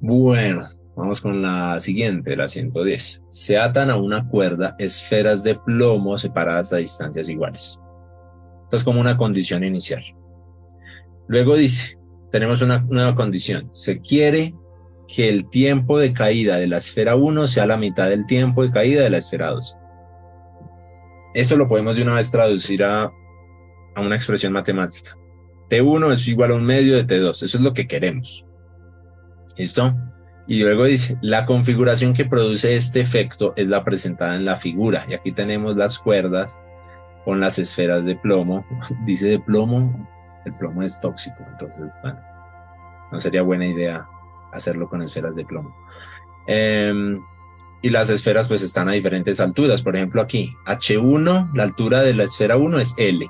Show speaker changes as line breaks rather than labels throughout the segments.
Bueno, vamos con la siguiente, la 110. Se atan a una cuerda esferas de plomo separadas a distancias iguales. Esto es como una condición inicial. Luego dice, tenemos una nueva condición. Se quiere que el tiempo de caída de la esfera 1 sea la mitad del tiempo de caída de la esfera 2. Eso lo podemos de una vez traducir a una expresión matemática. T1 es igual a un medio de T2. Eso es lo que queremos. ¿Listo? Y luego dice, la configuración que produce este efecto es la presentada en la figura. Y aquí tenemos las cuerdas con las esferas de plomo. Dice de plomo, el plomo es tóxico. Entonces, bueno, no sería buena idea hacerlo con esferas de plomo. Eh, y las esferas pues están a diferentes alturas. Por ejemplo, aquí, H1, la altura de la esfera 1 es L.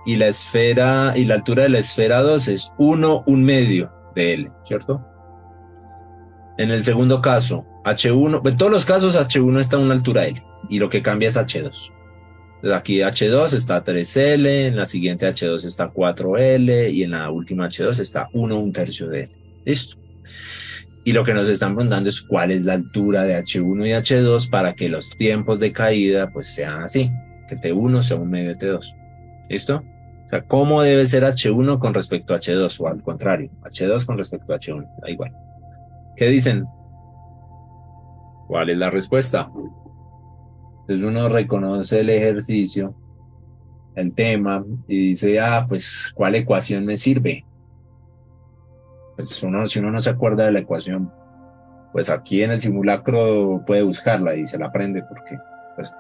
Y la altura de la esfera 2 es 1, un medio de L, ¿cierto? En el segundo caso, H1, en todos los casos H1 está a una altura L y lo que cambia es H2. Entonces aquí H2 está 3L, en la siguiente H2 está 4L y en la última H2 está 1, un tercio de L. Listo. Y lo que nos están preguntando es cuál es la altura de H1 y H2 para que los tiempos de caída pues sean así, que T1 sea un medio de T2. ¿Listo? O sea, ¿cómo debe ser H1 con respecto a H2 o al contrario? H2 con respecto a H1, da igual. ¿Qué dicen? ¿Cuál es la respuesta? Entonces uno reconoce el ejercicio, el tema, y dice, pues, ¿cuál ecuación me sirve? Pues si uno no se acuerda de la ecuación, pues aquí en el simulacro puede buscarla y se la aprende porque pues,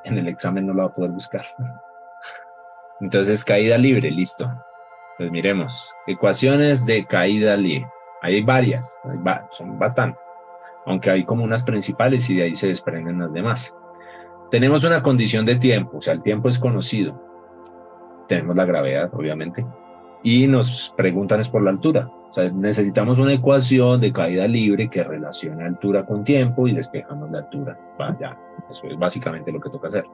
en el examen no la va a poder buscar. Entonces, caída libre, listo. Pues miremos, ecuaciones de caída libre. Hay varias, son bastantes, aunque hay como unas principales y de ahí se desprenden las demás. Tenemos una condición de tiempo, o sea, el tiempo es conocido. Tenemos la gravedad, obviamente. Y nos preguntan es por la altura. O sea, necesitamos una ecuación de caída libre que relacione altura con tiempo y despejamos la altura. Ya, eso es básicamente lo que toca hacer.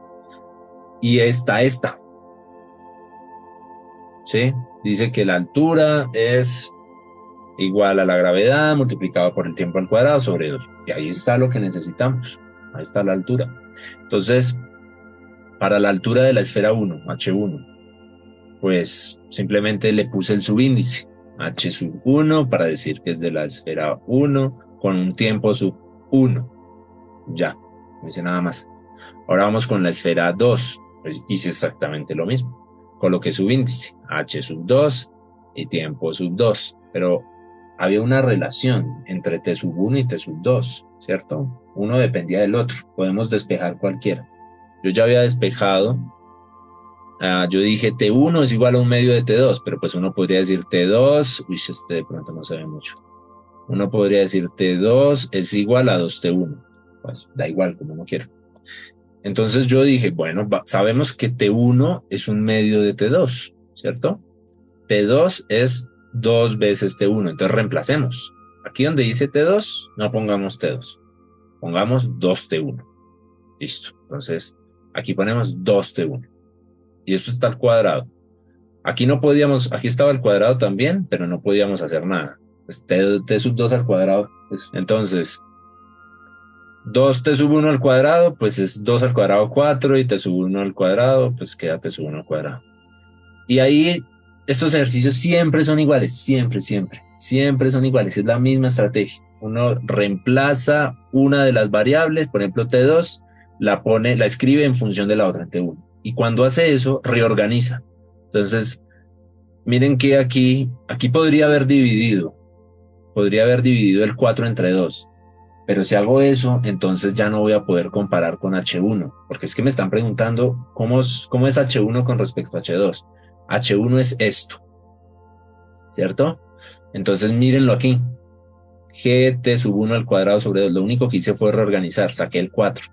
Y esta. ¿Sí? Dice que la altura es igual a la gravedad multiplicado por el tiempo al cuadrado sobre 2. Y ahí está lo que necesitamos. Ahí está la altura. Entonces, para la altura de la esfera 1, H1, pues simplemente le puse el subíndice, H sub 1, para decir que es de la esfera 1 con un tiempo sub 1. Ya, no hice nada más. Ahora vamos con la esfera 2. Pues hice exactamente lo mismo. Coloqué subíndice, H sub 2 y tiempo sub 2. Pero había una relación entre T sub 1 y T sub 2, ¿cierto? Uno dependía del otro. Podemos despejar cualquiera. Yo ya había despejado. Yo dije T1 es igual a un medio de T2, pero pues uno podría decir T2, este de pronto no se ve mucho. Uno podría decir T2 es igual a 2T1. Pues da igual, como uno quiera. Entonces yo dije, bueno, sabemos que T1 es un medio de T2, ¿cierto? T2 es 2 veces T1, entonces reemplacemos. Aquí donde dice T2, no pongamos T2, pongamos 2T1. Listo. Entonces, aquí ponemos 2T1. Y esto está al cuadrado. Aquí no podíamos, aquí estaba el cuadrado también, pero no podíamos hacer nada. Pues t sub 2 al cuadrado. Entonces, 2t sub 1 al cuadrado, pues es 2 al cuadrado 4 y t sub 1 al cuadrado, pues queda t sub 1 al cuadrado. Y ahí estos ejercicios siempre son iguales, siempre son iguales. Es la misma estrategia. Uno reemplaza una de las variables, por ejemplo t2, la escribe en función de la otra, t1. Y cuando hace eso, reorganiza. Entonces, miren que aquí podría haber dividido el 4 entre 2. Pero si hago eso, entonces ya no voy a poder comparar con H1, porque es que me están preguntando cómo es H1 con respecto a H2. H1 es esto, ¿cierto? Entonces mírenlo aquí. GT sub 1 al cuadrado sobre 2. Lo único que hice fue reorganizar, saqué el 4.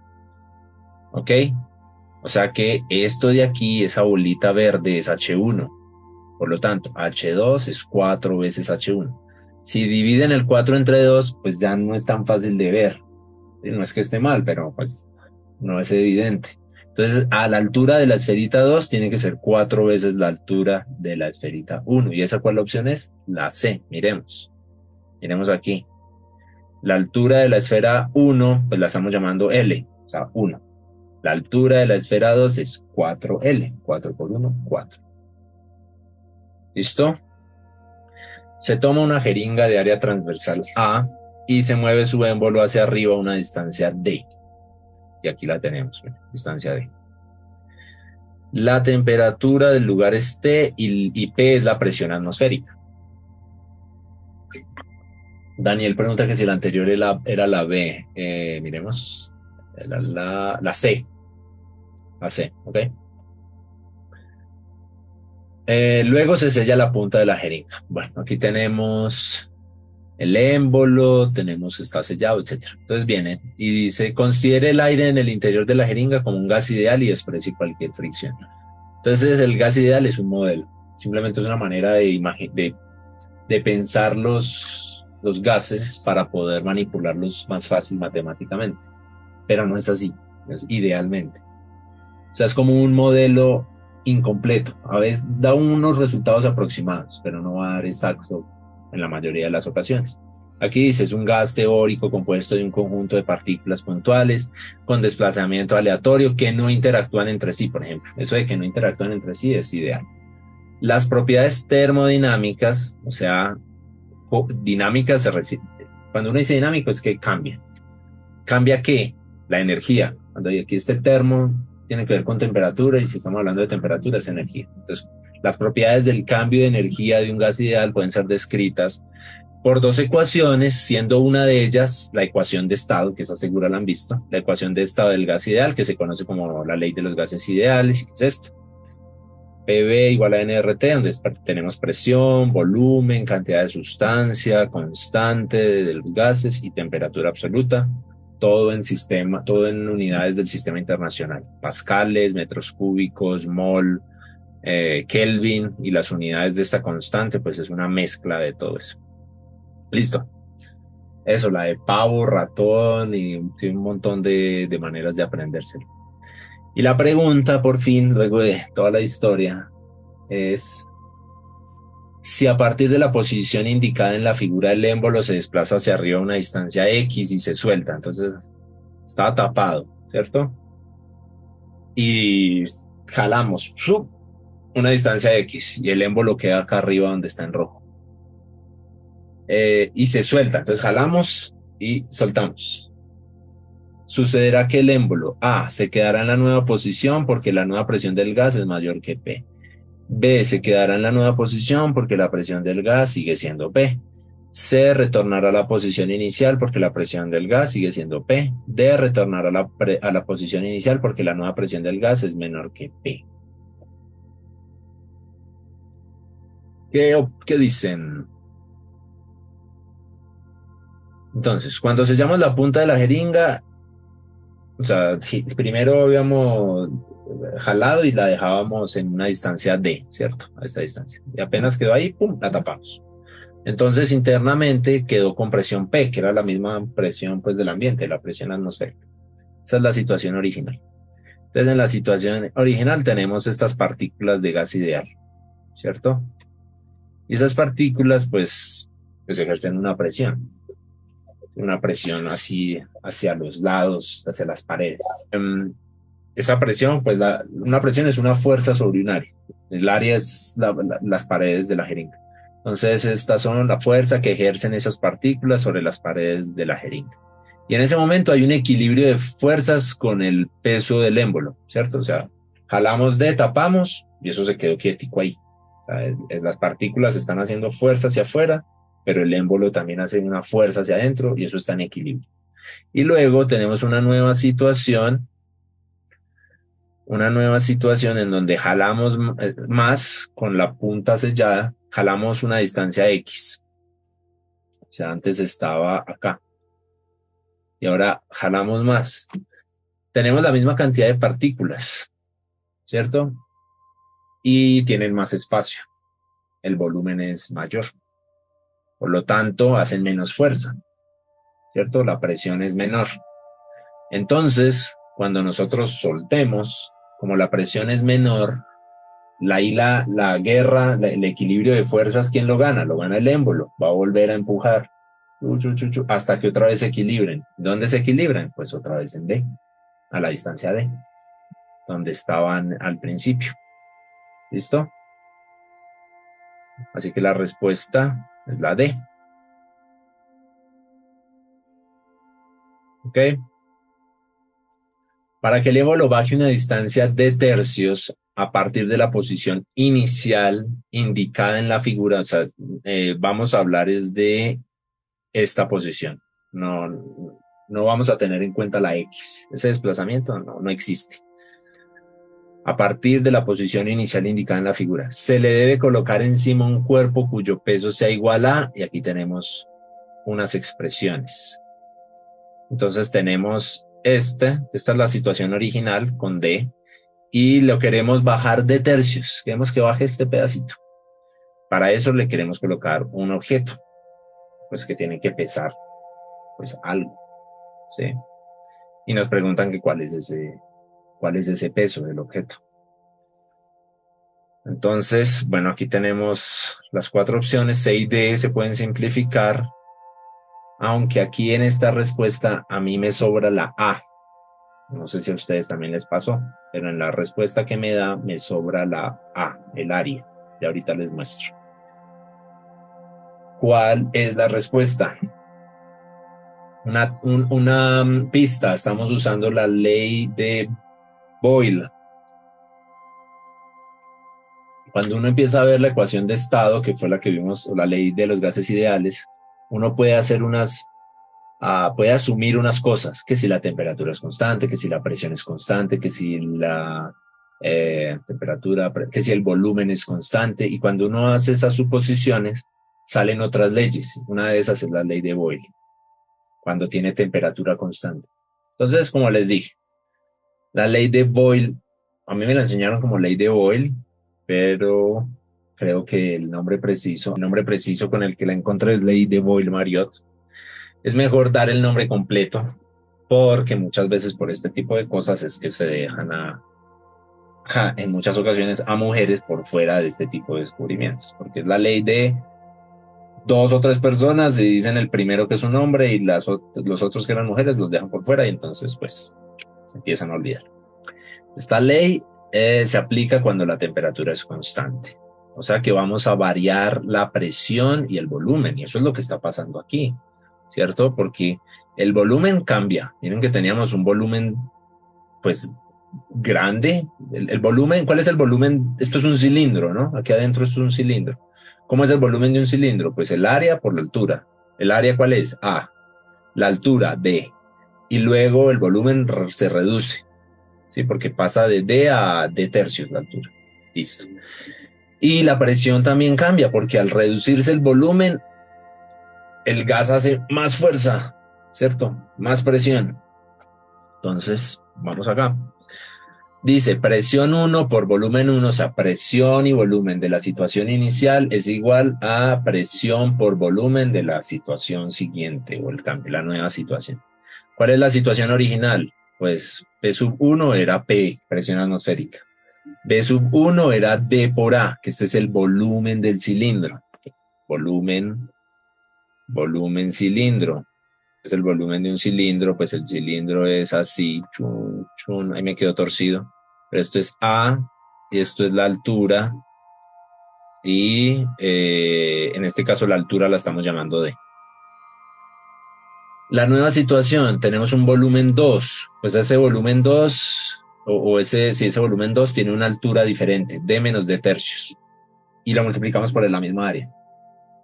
¿Ok? O sea que esto de aquí, esa bolita verde, es H1. Por lo tanto, H2 es 4 veces H1. Si dividen el 4 entre 2, pues ya no es tan fácil de ver. No es que esté mal, pero pues no es evidente. Entonces, a la altura de la esferita 2 tiene que ser 4 veces la altura de la esferita 1. ¿Y esa cuál opción es? La C. Miremos aquí. La altura de la esfera 1, pues la estamos llamando L, o sea, 1. La altura de la esfera 2 es 4L, 4 por 1, 4. ¿Listo? Se toma una jeringa de área transversal A y se mueve su émbolo hacia arriba a una distancia D. Y aquí la tenemos, distancia D. La temperatura del lugar es T y P es la presión atmosférica. Daniel pregunta que si la anterior era la B. Miremos. Era la C. La C, ¿ok? Luego se sella la punta de la jeringa. Bueno, aquí tenemos el émbolo, está sellado, etc. Entonces viene y dice, considere el aire en el interior de la jeringa como un gas ideal y desprecie cualquier fricción. Entonces el gas ideal es un modelo. Simplemente es una manera de pensar los gases para poder manipularlos más fácil matemáticamente. Pero no es así, es idealmente. O sea, es como un modelo incompleto. A veces da unos resultados aproximados, pero no va a dar exacto en la mayoría de las ocasiones. Aquí dice, es un gas teórico compuesto de un conjunto de partículas puntuales con desplazamiento aleatorio que no interactúan entre sí, por ejemplo. Eso de que no interactúan entre sí es ideal. Las propiedades termodinámicas, o sea, dinámicas se refiere, cuando uno dice dinámico es que cambia. ¿Cambia qué? La energía. Cuando aquí este termo tiene que ver con temperatura y si estamos hablando de temperatura es energía. Entonces, las propiedades del cambio de energía de un gas ideal pueden ser descritas por dos ecuaciones, siendo una de ellas la ecuación de estado, que esa segura la han visto, la ecuación de estado del gas ideal, que se conoce como la ley de los gases ideales, que es esta. PV igual a NRT, donde tenemos presión, volumen, cantidad de sustancia, constante de los gases y temperatura absoluta. Todo en unidades del sistema internacional. Pascales, metros cúbicos, mol, Kelvin, y las unidades de esta constante, pues es una mezcla de todo eso. Listo. Eso, la de pavo, ratón, y tiene un montón de maneras de aprendérselo. Y la pregunta, por fin, luego de toda la historia, es si a partir de la posición indicada en la figura del émbolo se desplaza hacia arriba a una distancia X y se suelta. Entonces, estaba tapado, ¿cierto? Y jalamos una distancia X y el émbolo queda acá arriba donde está en rojo. Y se suelta. Entonces, jalamos y soltamos. Sucederá que el émbolo A se quedará en la nueva posición porque la nueva presión del gas es mayor que P. B se quedará en la nueva posición porque la presión del gas sigue siendo P. C retornará a la posición inicial porque la presión del gas sigue siendo P. D retornará a la posición inicial porque la nueva presión del gas es menor que P. ¿Qué dicen? Entonces, cuando sellamos la punta de la jeringa, o sea, primero habíamos jalado y la dejábamos en una distancia D, ¿cierto? A esta distancia. Y apenas quedó ahí, ¡pum!, la tapamos. Entonces, internamente quedó con presión P, que era la misma presión pues del ambiente, la presión atmosférica. Esa es la situación original. Entonces, en la situación original tenemos estas partículas de gas ideal, ¿cierto? Y esas partículas pues ejercen una presión así hacia los lados, hacia las paredes. Esa presión, pues una presión es una fuerza sobre un área. El área es las paredes de la jeringa. Entonces, estas son la fuerza que ejercen esas partículas sobre las paredes de la jeringa. Y en ese momento hay un equilibrio de fuerzas con el peso del émbolo, ¿cierto? O sea, jalamos D, tapamos y eso se quedó quietico ahí. O sea, las partículas están haciendo fuerza hacia afuera, pero el émbolo también hace una fuerza hacia adentro y eso está en equilibrio. Y luego tenemos una nueva situación en donde jalamos más con la punta sellada, jalamos una distancia X. O sea, antes estaba acá. Y ahora jalamos más. Tenemos la misma cantidad de partículas, ¿cierto? Y tienen más espacio. El volumen es mayor. Por lo tanto, hacen menos fuerza, ¿cierto? La presión es menor. Entonces, cuando nosotros soltemos, como la presión es menor, la guerra, el equilibrio de fuerzas, ¿quién lo gana? Lo gana el émbolo, va a volver a empujar. hasta que otra vez se equilibren. ¿Dónde se equilibran? Pues otra vez en D, a la distancia D, donde estaban al principio. ¿Listo? Así que la respuesta es la D. ¿Ok? Para que el émbolo baje una distancia de tercios a partir de la posición inicial indicada en la figura, o sea, vamos a hablar es de esta posición. No, no vamos a tener en cuenta la X. Ese desplazamiento no existe. A partir de la posición inicial indicada en la figura, se le debe colocar encima un cuerpo cuyo peso sea igual a, y aquí tenemos unas expresiones. Entonces tenemos esta es la situación original con D, y lo queremos bajar de tercios. Queremos que baje este pedacito. Para eso le queremos colocar un objeto, pues que tiene que pesar, pues algo, ¿sí? Y nos preguntan que cuál es ese peso del objeto. Entonces, bueno, aquí tenemos las 4 opciones, C y D se pueden simplificar, aunque aquí en esta respuesta a mí me sobra la A. No sé si a ustedes también les pasó, pero en la respuesta que me da me sobra la A, el área. Y ahorita les muestro. ¿Cuál es la respuesta? Una pista, estamos usando la ley de Boyle. Cuando uno empieza a ver la ecuación de estado, que fue la que vimos, o la ley de los gases ideales, uno puede hacer puede asumir unas cosas, que si la temperatura es constante, que si la presión es constante, que si la temperatura, que si el volumen es constante, y cuando uno hace esas suposiciones, salen otras leyes. Una de esas es la ley de Boyle, cuando tiene temperatura constante. Entonces, como les dije, la ley de Boyle, a mí me la enseñaron como ley de Boyle, pero creo que el nombre preciso con el que la encontré es ley de Boyle-Mariotte. Es mejor dar el nombre completo, porque muchas veces por este tipo de cosas es que se dejan en muchas ocasiones a mujeres por fuera de este tipo de descubrimientos, porque es la ley de 2 o 3 personas y dicen el primero que es un hombre y los otros que eran mujeres los dejan por fuera y entonces pues se empiezan a olvidar. Esta ley se aplica cuando la temperatura es constante, o sea que vamos a variar la presión y el volumen, y eso es lo que está pasando aquí, ¿cierto? Porque el volumen cambia. Miren que teníamos un volumen pues grande. El volumen, ¿cuál es el volumen? Esto es un cilindro, ¿no? Aquí adentro es un cilindro. ¿Cómo es el volumen de un cilindro? Pues el área por la altura. ¿El área cuál es? A. La altura, D. Y luego el volumen se reduce, ¿sí? Porque pasa de D a D tercios la altura. Listo. Y la presión también cambia, porque al reducirse el volumen, el gas hace más fuerza, ¿cierto? Más presión. Entonces, vamos acá. Dice, presión 1 por volumen 1, o sea, presión y volumen de la situación inicial es igual a presión por volumen de la situación siguiente, o el cambio, la nueva situación. ¿Cuál es la situación original? Pues P sub 1 era P, presión atmosférica. B sub 1 era D por A, que este es el volumen del cilindro. Volumen, cilindro. Es el volumen de un cilindro, pues el cilindro es así, chun, chun, ahí me quedó torcido. Pero esto es A, y esto es la altura, y en este caso la altura la estamos llamando D. La nueva situación, tenemos un volumen 2, pues ese volumen 2, ese volumen 2 tiene una altura diferente, D menos D tercios, y lo multiplicamos por la misma área.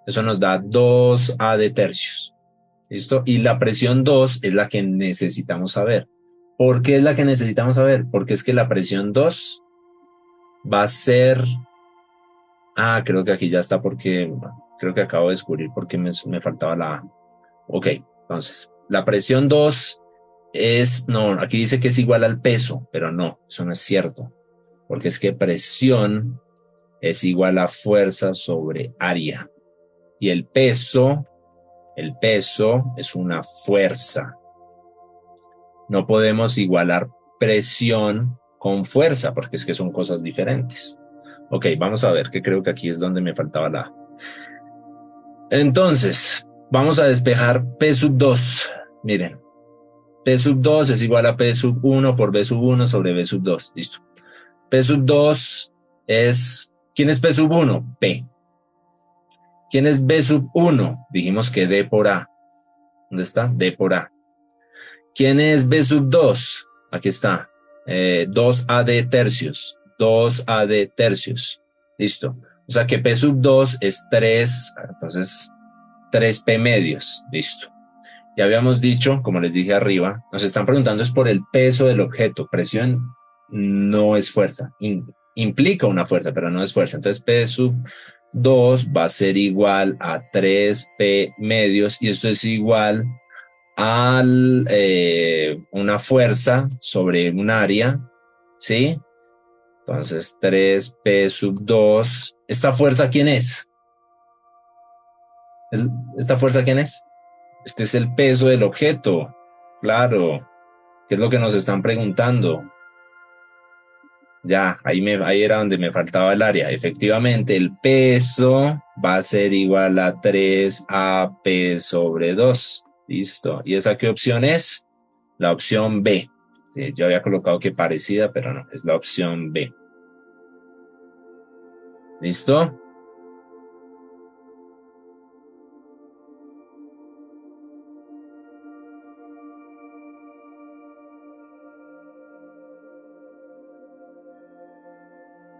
Eso nos da 2A de tercios. ¿Listo? Y la presión 2 es la que necesitamos saber. ¿Por qué es la que necesitamos saber? Porque es que la presión 2 va a ser... creo que aquí ya está porque... Creo que acabo de descubrir por qué me faltaba la A. Ok, entonces, la presión 2 es... No, aquí dice que es igual al peso, pero no, eso no es cierto. Porque es que presión es igual a fuerza sobre área. Y el peso es una fuerza. No podemos igualar presión con fuerza, porque es que son cosas diferentes. Ok, vamos a ver, que creo que aquí es donde me faltaba la A. Entonces, Vamos a despejar P sub 2. Miren, P sub 2 es igual a P sub 1 por B sub 1 sobre B sub 2. Listo. P sub 2 es... ¿Quién es P sub 1? P. ¿Quién es B sub 1? Dijimos que D por A. ¿Dónde está? D por A. ¿Quién es B sub 2? Aquí está. 2AD tercios. 2AD tercios. Listo. O sea que P sub 2 es 3. Entonces, 3P medios. Listo. Ya habíamos dicho, como les dije arriba, nos están preguntando es por el peso del objeto. Presión no es fuerza. Implica una fuerza, pero no es fuerza. Entonces, P sub 2 va a ser igual a 3P medios y esto es igual a una fuerza sobre un área, ¿sí? Entonces, 3P sub 2. ¿Esta fuerza quién es? ¿Esta fuerza quién es? Este es el peso del objeto. Claro. ¿Qué es lo que nos están preguntando? Ya, ahí era donde me faltaba el área. Efectivamente, el peso va a ser igual a 3AP sobre 2. Listo. ¿Y esa qué opción es? La opción B. Sí, yo había colocado que parecida, pero no, es la opción B. ¿Listo?